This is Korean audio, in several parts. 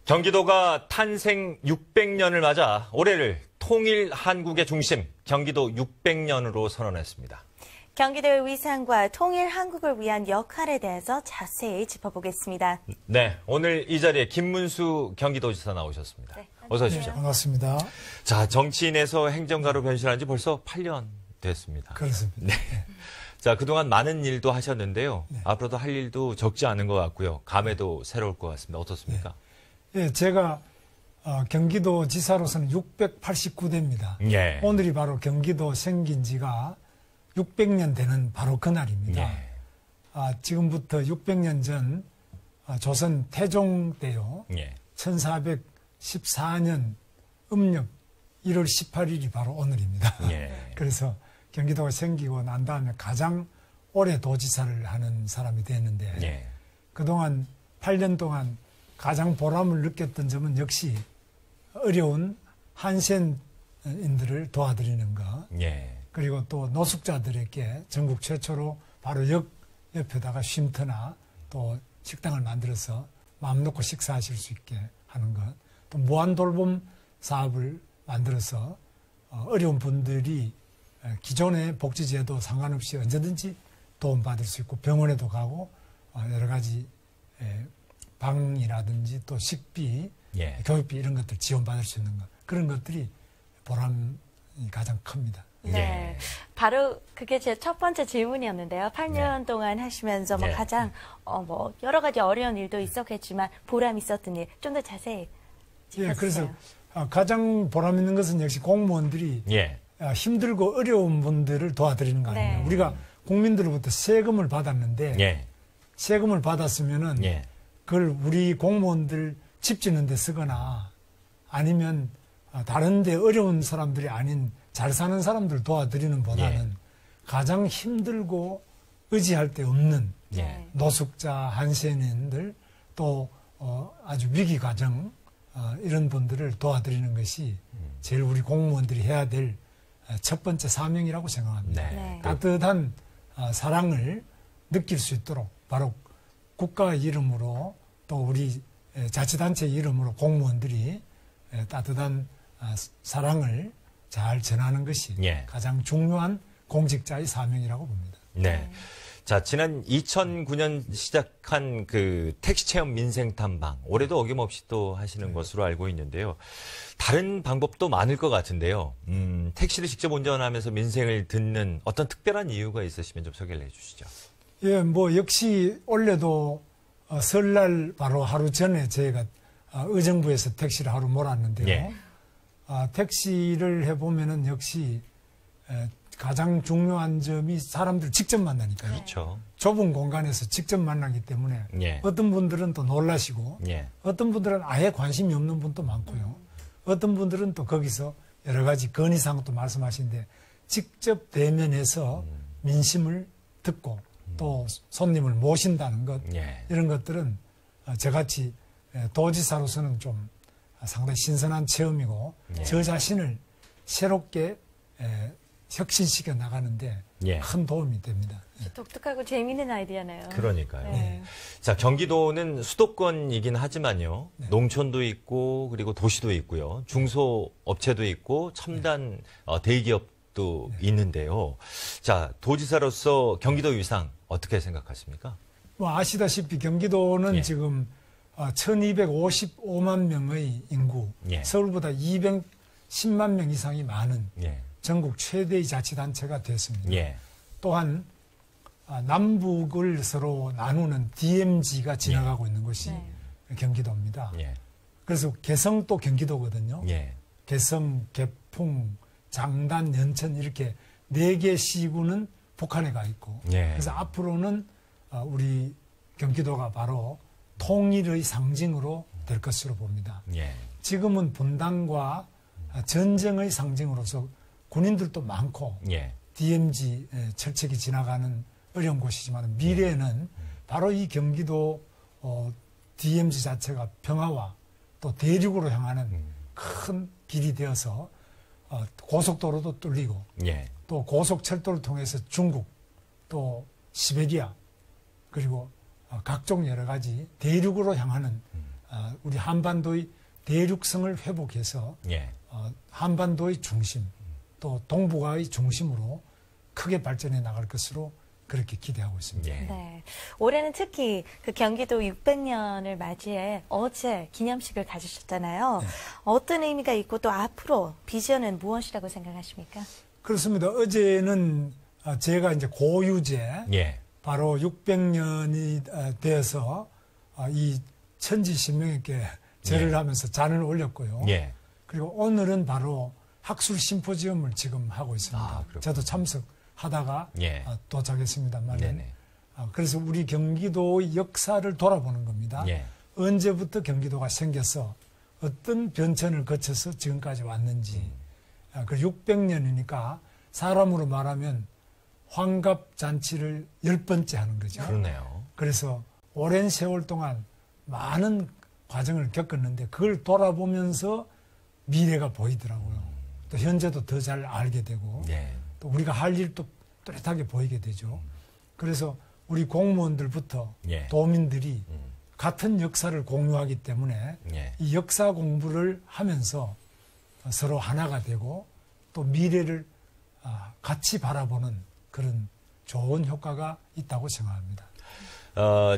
경기도가 탄생 600년을 맞아 올해를 통일 한국의 중심, 경기도 600년으로 선언했습니다. 경기도의 위상과 통일 한국을 위한 역할에 대해서 자세히 짚어보겠습니다. 네, 오늘 이 자리에 김문수 경기도지사 나오셨습니다. 네, 어서 오십시오. 반갑습니다. 자, 정치인에서 행정가로 변신한 지 벌써 8년 됐습니다. 그렇습니다. 네. 자, 그동안 많은 일도 하셨는데요. 네. 앞으로도 할 일도 적지 않은 것 같고요. 감회도 새로울 것 같습니다. 어떻습니까? 예, 제가 경기도지사로서는 689대입니다. 예. 오늘이 바로 경기도 생긴 지가 600년 되는 바로 그날입니다. 예. 지금부터 600년 전 조선 태종 때요. 예. 1414년 음력 1월 18일이 바로 오늘입니다. 예. 그래서 경기도가 생기고 난 다음에 가장 오래 도지사를 하는 사람이 됐는데 예. 그동안 8년 동안 가장 보람을 느꼈던 점은 역시 어려운 한센인들을 도와드리는 것, 예. 그리고 또 노숙자들에게 전국 최초로 바로 역 옆에다가 쉼터나 또 식당을 만들어서 마음 놓고 식사하실 수 있게 하는 것, 또 무한돌봄 사업을 만들어서 어려운 분들이 기존의 복지제도 상관없이 언제든지 도움받을 수 있고 병원에도 가고 여러 가지 방이라든지 또 식비, 예. 교육비 이런 것들 지원받을 수 있는 것, 그런 것들이 보람이 가장 큽니다. 네. 예. 바로 그게 제 첫 번째 질문이었는데요. 8년 네. 동안 하시면서 뭐 네. 가장 여러 가지 어려운 일도 있었겠지만 보람 있었던 일 좀 더 자세히 짚어주세요. 예, 그래서 가장 보람 있는 것은 역시 공무원들이 예. 힘들고 어려운 분들을 도와드리는 거 아니에요. 네. 우리가 국민들로부터 세금을 받았는데 예. 세금을 받았으면은 예. 그걸 우리 공무원들 집 짓는 데 쓰거나 아니면 다른 데 어려운 사람들이 아닌 잘 사는 사람들 도와드리는 보다는 예. 가장 힘들고 의지할 데 없는 예. 노숙자, 한센인들 또 아주 위기 과정 이런 분들을 도와드리는 것이 제일 우리 공무원들이 해야 될 첫 번째 사명이라고 생각합니다. 네. 네. 따뜻한 사랑을 느낄 수 있도록 바로 국가의 이름으로 또 우리 자치단체 이름으로 공무원들이 따뜻한 사랑을 잘 전하는 것이 예. 가장 중요한 공직자의 사명이라고 봅니다. 네. 자, 지난 2009년 시작한 그 택시 체험 민생 탐방, 올해도 어김없이 또 하시는 것으로 알고 있는데요. 다른 방법도 많을 것 같은데요. 택시를 직접 운전하면서 민생을 듣는 어떤 특별한 이유가 있으시면 좀 소개를 해주시죠. 예, 뭐 역시 올해도 설날 바로 하루 전에 저희가 의정부에서 택시를 하루 몰았는데요. 예. 택시를 해보면은 역시 가장 중요한 점이 사람들 직접 만나니까요. 그렇죠. 좁은 공간에서 직접 만나기 때문에 예. 어떤 분들은 또 놀라시고 예. 어떤 분들은 아예 관심이 없는 분도 많고요. 어떤 분들은 또 거기서 여러 가지 건의사항도 말씀하시는데 직접 대면해서 민심을 듣고 또 손님을 모신다는 것, 예. 이런 것들은 저같이 도지사로서는 좀 상당히 신선한 체험이고 예. 저 자신을 새롭게 혁신시켜 나가는데 예. 큰 도움이 됩니다. 독특하고 재미있는 아이디어네요. 그러니까요. 네. 자, 경기도는 수도권이긴 하지만요. 농촌도 있고 그리고 도시도 있고요. 중소업체도 있고 첨단 대기업도 있는데요. 자, 도지사로서 경기도 위상 어떻게 생각하십니까? 뭐 아시다시피 경기도는 예. 지금 1255만 명의 인구, 예. 서울보다 210만 명 이상이 많은 예. 전국 최대의 자치단체가 됐습니다. 예. 또한 남북을 서로 나누는 DMZ가 지나가고 있는 곳이 네. 경기도입니다. 예. 그래서 개성도 경기도거든요. 예. 개성, 개풍, 장단, 연천 이렇게 4개 시구는 북한에 가 있고 예. 그래서 앞으로는 우리 경기도가 바로 통일의 상징으로 될 것으로 봅니다. 예. 지금은 분단과 전쟁의 상징으로서 군인들도 많고 예. DMZ 철책이 지나가는 어려운 곳이지만 미래에는 바로 이 경기도 DMZ 자체가 평화와 또 대륙으로 향하는 큰 길이 되어서 고속도로도 뚫리고 예. 또 고속철도를 통해서 중국 또 시베리아 그리고 각종 여러 가지 대륙으로 향하는 우리 한반도의 대륙성을 회복해서 예. 한반도의 중심 또 동북아의 중심으로 크게 발전해 나갈 것으로 그렇게 기대하고 있습니다. 예. 네. 올해는 특히 그 경기도 600년을 맞이해 어제 기념식을 가지셨잖아요. 네. 어떤 의미가 있고 또 앞으로 비전은 무엇이라고 생각하십니까? 그렇습니다. 어제는 제가 이제 고유제 예. 바로 600년이 되어서 이 천지신명에게 절을 예. 하면서 잔을 올렸고요. 예. 그리고 오늘은 바로 학술 심포지엄을 지금 하고 있습니다. 그렇군요. 저도 참석하다가 예. 도착했습니다만. 네네. 그래서 우리 경기도의 역사를 돌아보는 겁니다. 예. 언제부터 경기도가 생겨서 어떤 변천을 거쳐서 지금까지 왔는지. 그 600년이니까 사람으로 말하면 환갑잔치를 10번째 하는 거죠. 그러네요. 그래서 오랜 세월 동안 많은 과정을 겪었는데 그걸 돌아보면서 미래가 보이더라고요. 또 현재도 더 잘 알게 되고 예. 또 우리가 할 일도 또렷하게 보이게 되죠. 그래서 우리 공무원들부터 예. 도민들이 같은 역사를 공유하기 때문에 예. 이 역사 공부를 하면서 서로 하나가 되고 또 미래를 같이 바라보는 그런 좋은 효과가 있다고 생각합니다.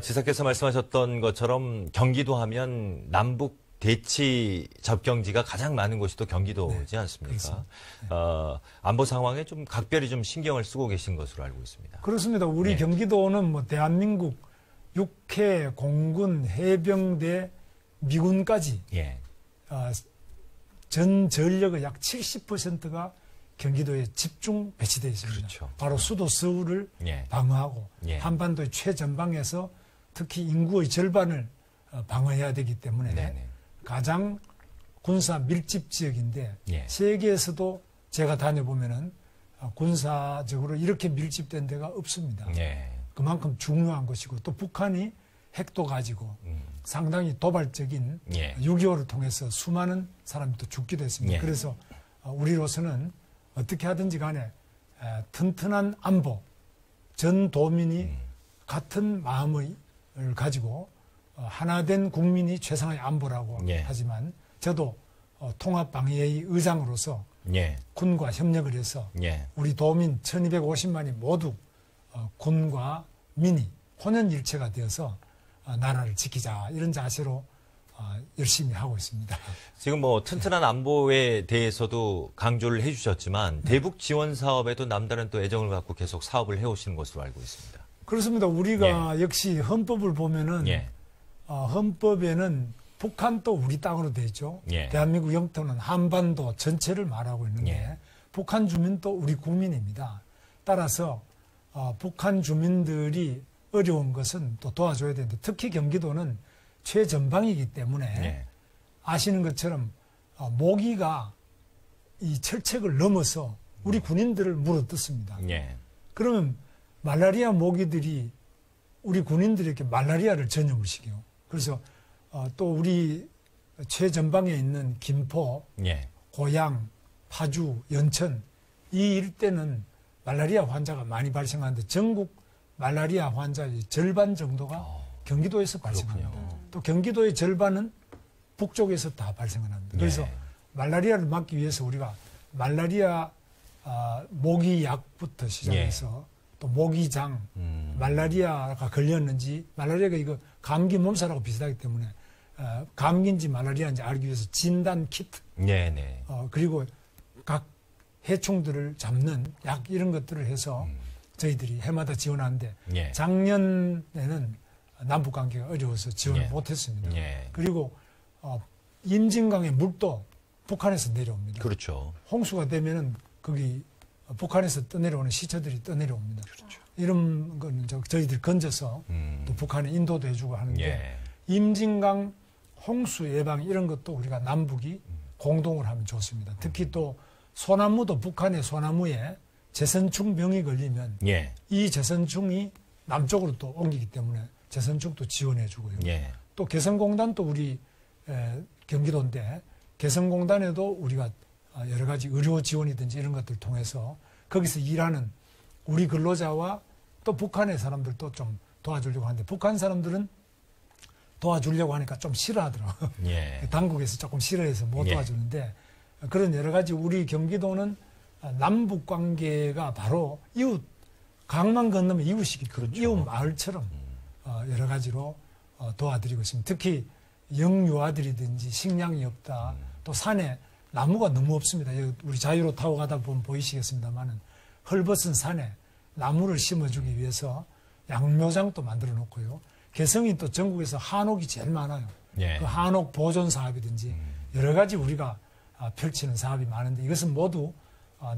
지사께서 말씀하셨던 것처럼 경기도 하면 남북 대치 접경지가 가장 많은 곳이 또 경기도지 않습니까? 안보 상황에 좀 각별히 좀 신경을 쓰고 계신 것으로 알고 있습니다. 그렇습니다. 우리 예. 경기도는 뭐 대한민국 육해, 공군, 해병대, 미군까지 예. 전 전력의 약 70%가 경기도에 집중 배치되어 있습니다. 그렇죠. 바로 수도 서울을 예. 방어하고 예. 한반도의 최전방에서 특히 인구의 절반을 방어해야 되기 때문에 네네. 가장 군사 밀집 지역인데 예. 세계에서도 제가 다녀보면은 군사적으로 이렇게 밀집된 데가 없습니다. 예. 그만큼 중요한 것이고 또 북한이 핵도 가지고 상당히 도발적인 예. 6.25를 통해서 수많은 사람이 또 죽기도 했습니다. 예. 그래서 우리로서는 어떻게 하든지 간에 튼튼한 안보, 전 도민이 같은 마음을 가지고 하나된 국민이 최상의 안보라고 예. 하지만 저도 통합방위의 의장으로서 예. 군과 협력을 해서 예. 우리 도민 1250만이 모두 군과 민이 혼연일체가 되어서 나라를 지키자 이런 자세로 열심히 하고 있습니다. 지금 뭐 튼튼한 안보에 대해서도 강조를 해주셨지만 대북 지원 사업에도 남다른 또 애정을 갖고 계속 사업을 해오시는 것으로 알고 있습니다. 그렇습니다. 우리가 역시 헌법을 보면은 예. 헌법에는 북한도 우리 땅으로 돼 있죠. 예. 대한민국 영토는 한반도 전체를 말하고 있는데 예. 북한 주민도 우리 국민입니다. 따라서 북한 주민들이 어려운 것은 또 도와줘야 되는데 특히 경기도는 최전방이기 때문에 예. 아시는 것처럼 모기가 이 철책을 넘어서 우리 군인들을 물어뜯습니다. 예. 그러면 말라리아 모기들이 우리 군인들에게 말라리아를 전염을 시켜요. 그래서 또 우리 최전방에 있는 김포, 예. 고양, 파주, 연천 이 일대는 말라리아 환자가 많이 발생하는데 전국 말라리아 환자의 절반 정도가 경기도에서 발생합니다. 또 경기도의 절반은 북쪽에서 다 발생을 합니다. 그래서 예. 말라리아를 막기 위해서 우리가 말라리아 모기약부터 시작해서 또 모기장, 말라리아가 걸렸는지 말라리아가 이거 감기 몸살하고 비슷하기 때문에 감기인지 말라리아인지 알기 위해서 진단 키트 네네. 그리고 각 해충들을 잡는 약 이런 것들을 해서 저희들이 해마다 지원하는데 예. 작년에는 남북 관계가 어려워서 지원을 예. 못했습니다. 예. 그리고 임진강의 물도 북한에서 내려옵니다. 그렇죠. 홍수가 되면은 거기 북한에서 떠내려오는 시체들이 떠내려옵니다. 그렇죠. 이런 거는 저희들이 건져서 또 북한에 인도도 해주고 하는데 예. 임진강 홍수 예방 이런 것도 우리가 남북이 공동을 하면 좋습니다. 특히 또 소나무도 북한의 소나무에 제선충 병이 걸리면 예. 이 제선충이 남쪽으로 또 옮기기 때문에 제선충도 지원해 주고요. 예. 또 개성공단도 우리 경기도인데 개성공단에도 우리가 여러 가지 의료 지원이든지 이런 것들을 통해서 거기서 일하는 우리 근로자와 또 북한의 사람들도 좀 도와주려고 하는데 북한 사람들은 도와주려고 하니까 좀 싫어하더라고요. 예. 당국에서 조금 싫어해서 못 예. 도와주는데 그런 여러 가지 우리 경기도는 남북 관계가 바로 이웃 강만 건너면 이웃이기 때문에 그렇죠. 이웃 마을처럼 여러 가지로 도와드리고 있습니다. 특히 영유아들이든지 식량이 없다. 또 산에 나무가 너무 없습니다. 우리 자유로 타고 가다 보면 보이시겠습니다만은 헐벗은 산에 나무를 심어주기 위해서 양묘장도 만들어 놓고요. 개성이 또 전국에서 한옥이 제일 많아요. 예. 그 한옥 보존 사업이든지 여러 가지 우리가 펼치는 사업이 많은데 이것은 모두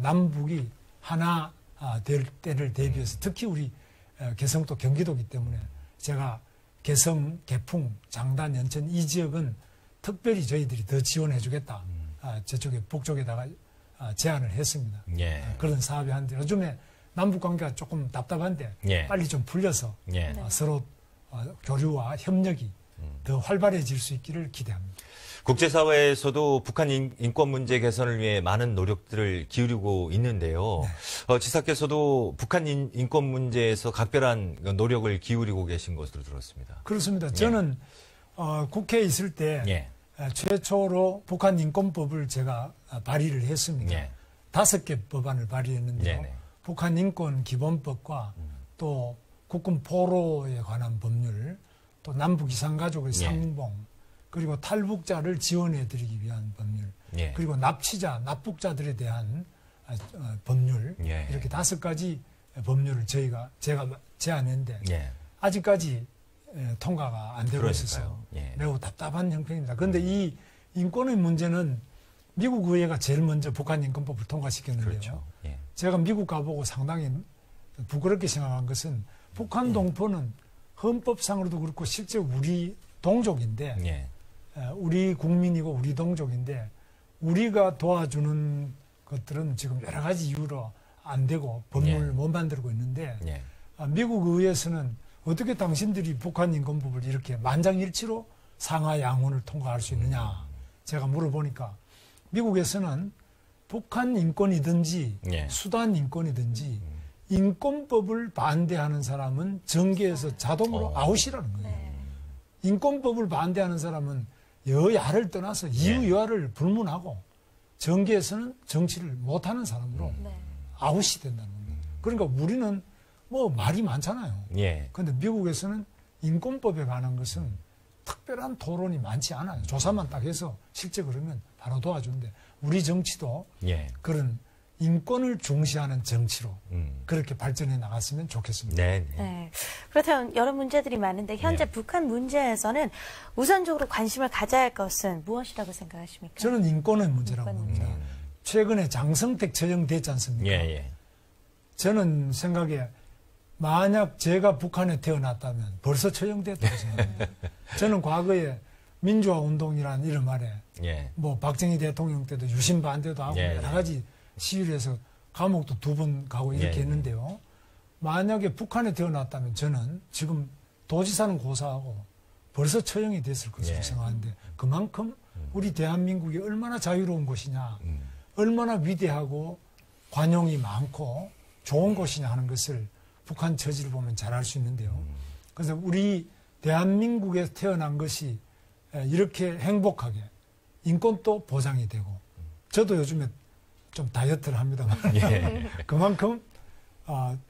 남북이 하나 될 때를 대비해서 특히 우리 개성도 경기도이기 때문에 제가 개성, 개풍, 장단, 연천 이 지역은 특별히 저희들이 더 지원해 주겠다. 저쪽에 북쪽에다가 제안을 했습니다. 예. 그런 사업이 한데 요즘에 남북 관계가 조금 답답한데 예. 빨리 좀 풀려서 예. 서로 교류와 협력이 더 활발해질 수 있기를 기대합니다. 국제사회에서도 북한 인권 문제 개선을 위해 많은 노력들을 기울이고 있는데요. 지사께서도 북한 인권 문제에서 각별한 노력을 기울이고 계신 것으로 들었습니다. 그렇습니다. 저는 국회에 있을 때 예. 최초로 북한 인권법을 제가 발의를 했습니다. 예. 5개 법안을 발의했는데요. 네네. 북한 인권 기본법과 또 국군 포로에 관한 법률, 또 남북 이산가족의 예. 상봉, 그리고 탈북자를 지원해드리기 위한 법률, 예. 그리고 납치자, 납북자들에 대한 법률, 예. 이렇게 5가지 법률을 제가 제안했는데 예. 아직까지 통과가 안 되고 있어서 그러니까요. 예. 매우 답답한 형편입니다. 그런데 이 인권의 문제는 미국 의회가 제일 먼저 북한 인권법을 통과시켰는데요. 그렇죠. 예. 제가 미국 가보고 상당히 부끄럽게 생각한 것은 북한 동포는 헌법상으로도 그렇고 실제 우리 동족인데 예. 우리 국민이고 우리 동족인데 우리가 도와주는 것들은 지금 여러 가지 이유로 안 되고 법률을 예. 못 만들고 있는데 예. 미국 의회에서는 어떻게 당신들이 북한 인권법을 이렇게 만장일치로 상하 양원을 통과할 수 있느냐 제가 물어보니까 미국에서는 북한 인권이든지 예. 수단 인권이든지 인권법을 반대하는 사람은 정계에서 자동으로 아웃이라는 거예요. 인권법을 반대하는 사람은 여야를 떠나서 이유여하를 불문하고 정계에서는 정치를 못하는 사람으로 아웃이 된다는 겁니다. 그러니까 우리는 뭐 말이 많잖아요. 예. 그런데 미국에서는 인권법에 관한 것은 특별한 토론이 많지 않아요. 조사만 딱 해서 실제 그러면 바로 도와주는데 우리 정치도 예. 그런 인권을 중시하는 정치로 그렇게 발전해 나갔으면 좋겠습니다. 네. 네. 그렇다면 여러 문제들이 많은데 현재 네. 북한 문제에서는 우선적으로 관심을 가져야 할 것은 무엇이라고 생각하십니까? 저는 인권의 문제라고 인권 봅니다. 최근에 장성택 처형됐지 않습니까? 예. 예. 저는 생각에 만약 제가 북한에 태어났다면 벌써 처형됐다고 생각합니다. 저는 과거에 민주화 운동이라는 이름 아래 예. 뭐 박정희 대통령 때도 유신 반대도 하고 예, 여러 가지 시위를 해서 감옥도 2번 가고 이렇게 예, 했는데요. 만약에 북한에 태어났다면 저는 지금 도지사는 고사하고 벌써 처형이 됐을 것으로 예. 생각하는데 그만큼 우리 대한민국이 얼마나 자유로운 곳이냐, 얼마나 위대하고 관용이 많고 좋은 곳이냐 하는 것을 북한 처지를 보면 잘 알 수 있는데요. 그래서 우리 대한민국에 태어난 것이 이렇게 행복하게 인권도 보장이 되고 저도 요즘에 좀 다이어트를 합니다만 예. 그만큼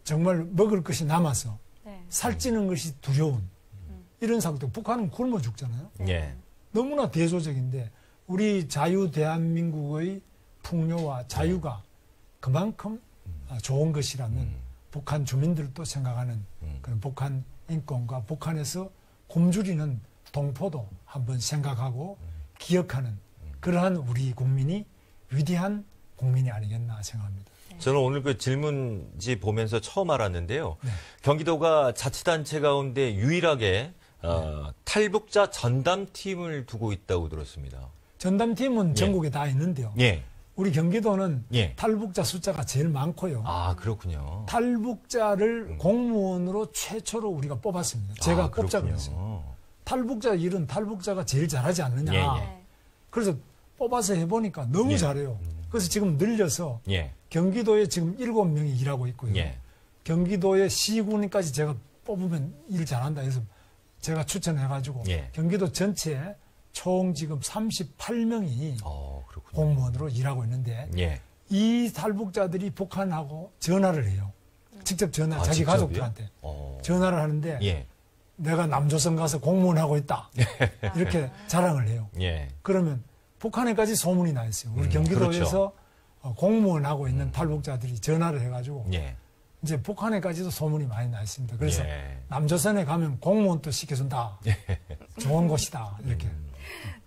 정말 먹을 것이 남아서 네. 살찌는 것이 두려운 이런 상태. 북한은 굶어 죽잖아요. 예. 너무나 대조적인데 우리 자유 대한민국의 풍요와 자유가 그만큼 좋은 것이라면 북한 주민들도 생각하는 그런 북한 인권과 북한에서 굶주리는 동포도 한번 생각하고 기억하는 그러한 우리 국민이 위대한 국민이 아니겠나 생각합니다. 저는 오늘 그 질문지 보면서 처음 알았는데요. 네. 경기도가 자치단체 가운데 유일하게 탈북자 전담팀을 두고 있다고 들었습니다. 전담팀은 전국에 다 있는데요. 예. 우리 경기도는 예. 탈북자 숫자가 제일 많고요. 아, 그렇군요. 탈북자를 공무원으로 최초로 우리가 뽑았습니다. 제가 뽑자 그렇군요. 그랬어요. 탈북자 일은 탈북자가 제일 잘하지 않느냐. 예, 네. 그래서 뽑아서 해보니까 너무 예. 잘해요. 그래서 지금 늘려서 예. 경기도에 지금 7명이 일하고 있고요. 예. 경기도의 시군까지 제가 뽑으면 일 잘한다 해서 제가 추천해가지고 예. 경기도 전체에 총 지금 38명이 그렇군요. 공무원으로 일하고 있는데 예. 이 탈북자들이 북한하고 전화를 해요. 직접 전화, 자기 직접이요? 가족들한테 전화를 하는데 예. 내가 남조선 가서 공무원 하고 있다. 이렇게 자랑을 해요. 예. 그러면 북한에까지 소문이 나 있어요. 우리 경기도에서 그렇죠. 공무원 하고 있는 탈북자들이 전화를 해가지고 예. 이제 북한에까지도 소문이 많이 나 있습니다. 그래서 예. 남조선에 가면 공무원도 시켜준다. 좋은 곳이다. 이렇게.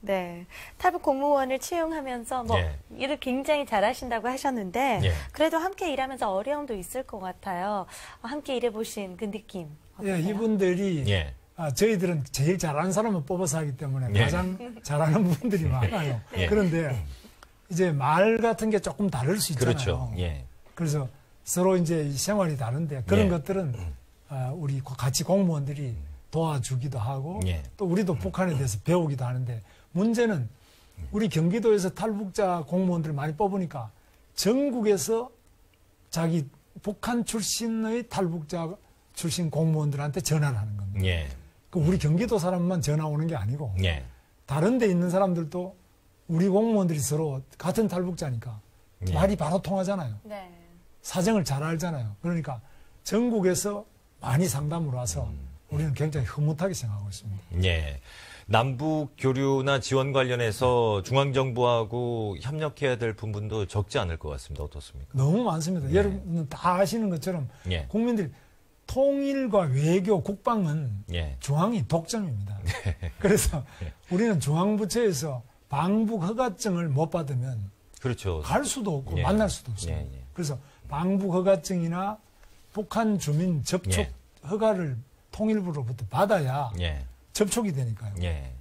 네. 탈북 공무원을 채용하면서 뭐 예. 일을 굉장히 잘하신다고 하셨는데 예. 그래도 함께 일하면서 어려움도 있을 것 같아요. 함께 일해보신 그 느낌 어떠세요? 예, 이분들이 예. 저희들은 제일 잘하는 사람을 뽑아서 하기 때문에 예. 가장 잘하는 분들이 많아요. 예. 그런데 이제 말 같은 게 조금 다를 수 있잖아요. 그렇죠. 예. 그래서 서로 이제 생활이 다른데 그런 예. 것들은 우리 같이 공무원들이 도와주기도 하고 예. 또 우리도 북한에 대해서 배우기도 하는데 문제는 우리 경기도에서 탈북자 공무원들을 많이 뽑으니까 전국에서 자기 북한 출신의 탈북자 출신 공무원들한테 전화를 하는 겁니다. 예. 그 우리 경기도 사람만 전화 오는 게 아니고 예. 다른 데 있는 사람들도 우리 공무원들이 서로 같은 탈북자니까 예. 말이 바로 통하잖아요. 네. 사정을 잘 알잖아요. 그러니까 전국에서 많이 상담을 와서 우리는 굉장히 흐뭇하게 생각하고 있습니다. 예. 남북 교류나 지원 관련해서 중앙정부하고 협력해야 될 부분도 적지 않을 것 같습니다. 어떻습니까? 너무 많습니다. 예. 여러분 다 아시는 것처럼 예. 국민들이 통일과 외교, 국방은 예. 중앙이 독점입니다. 그래서 우리는 중앙부처에서 방북 허가증을 못 받으면 그렇죠. 갈 수도 없고 예. 만날 수도 없습니다. 예, 예. 그래서 방북 허가증이나 북한 주민 접촉 예. 허가를 통일부로부터 받아야 예. 접촉이 되니까요. 예.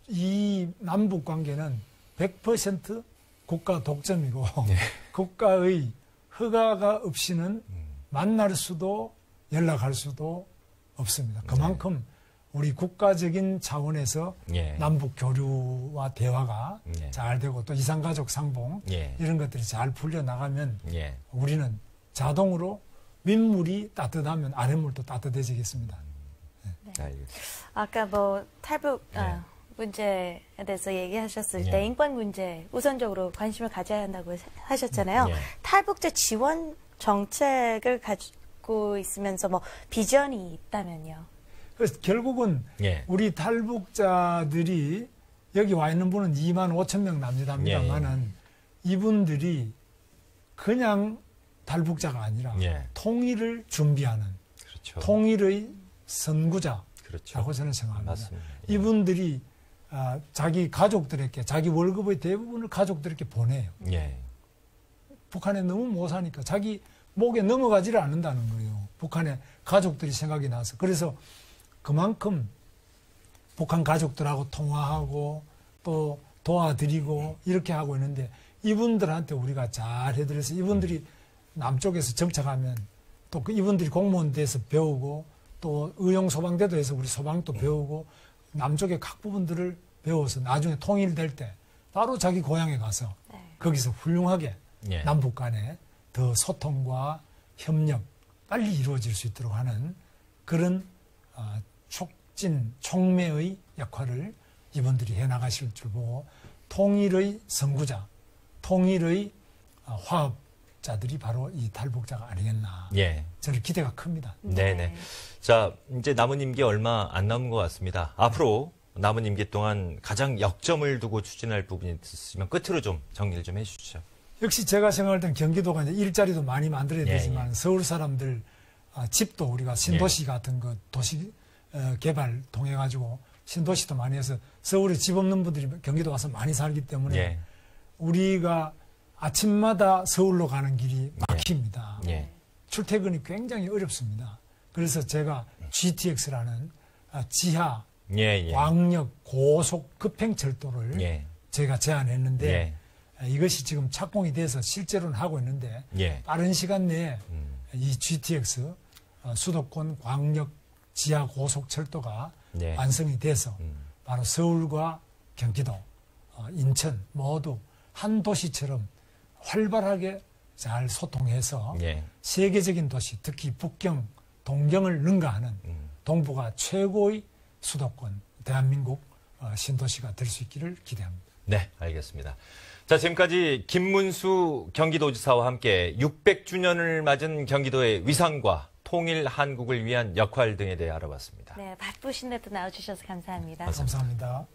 이 남북 관계는 100% 국가 독점이고 예. 국가의 허가가 없이는 만날 수도 연락할 수도 없습니다. 그만큼 우리 국가적인 차원에서 예. 남북 교류와 대화가 예. 잘 되고 또 이산가족 상봉 예. 이런 것들이 잘 풀려나가면 예. 우리는 자동으로 윗물이 따뜻하면 아랫물도 따뜻해지겠습니다. 알겠습니다. 아까 뭐 탈북 네. 문제에 대해서 얘기하셨을 네. 때 인권 문제 우선적으로 관심을 가져야 한다고 하셨잖아요. 네. 탈북자 지원 정책을 가지고 있으면서 뭐 비전이 있다면요. 그래서 결국은 예. 우리 탈북자들이 여기 와 있는 분은 2만 5천 명 남짓합니다만은 이분들이 그냥 탈북자가 아니라 예. 통일을 준비하는 그렇죠. 통일의 선구자라고 그렇죠. 저는 생각합니다. 맞습니다. 예. 이분들이 자기 가족들에게 자기 월급의 대부분을 가족들에게 보내요. 예. 북한에 너무 못 사니까 자기 목에 넘어가지를 않는다는 거예요. 북한에 가족들이 생각이 나서. 그래서 그만큼 북한 가족들하고 통화하고 또 도와드리고 이렇게 하고 있는데 이분들한테 우리가 잘 해드려서 이분들이 남쪽에서 정착하면 또 이분들이 공무원 돼서 배우고 또 의용소방대도 해서 우리 소방도 배우고 남쪽의 각 부분들을 배워서 나중에 통일될 때 바로 자기 고향에 가서 거기서 훌륭하게 예. 남북 간에 더 소통과 협력 빨리 이루어질 수 있도록 하는 그런 촉진, 촉매의 역할을 이분들이 해나가실 줄 보고 통일의 선구자, 통일의 화합자들이 바로 이 탈북자가 아니겠나. 예. 저는 기대가 큽니다. 네네. 자, 이제 남은 임기 얼마 안 남은 것 같습니다. 앞으로 남은 임기 동안 가장 역점을 두고 추진할 부분이 있으면 끝으로 좀 정리를 좀 해주시죠. 역시 제가 생각할 때는 경기도가 이제 일자리도 많이 만들어야 예, 되지만 서울 사람들 집도 우리가 신도시 같은 거 도시 개발 통해 가지고 신도시도 많이 해서 서울에 집 없는 분들이 경기도 와서 많이 살기 때문에 예. 우리가 아침마다 서울로 가는 길이 막힙니다. 예. 출퇴근이 굉장히 어렵습니다. 그래서 제가 GTX라는 지하 예, 예. 광역 고속 급행철도를 예. 제가 제안했는데 예. 이것이 지금 착공이 돼서 실제로는 하고 있는데 예. 빠른 시간 내에 이 GTX 수도권 광역 지하 고속철도가 예. 완성이 돼서 바로 서울과 경기도, 인천 모두 한 도시처럼 활발하게 잘 소통해서 예. 세계적인 도시, 특히 북경, 동경을 능가하는 동부가 최고의 수도권, 대한민국 신도시가 될 수 있기를 기대합니다. 네, 알겠습니다. 자, 지금까지 김문수 경기도지사와 함께 600주년을 맞은 경기도의 위상과 통일 한국을 위한 역할 등에 대해 알아봤습니다. 네, 바쁘신데도 나와주셔서 감사합니다. 감사합니다.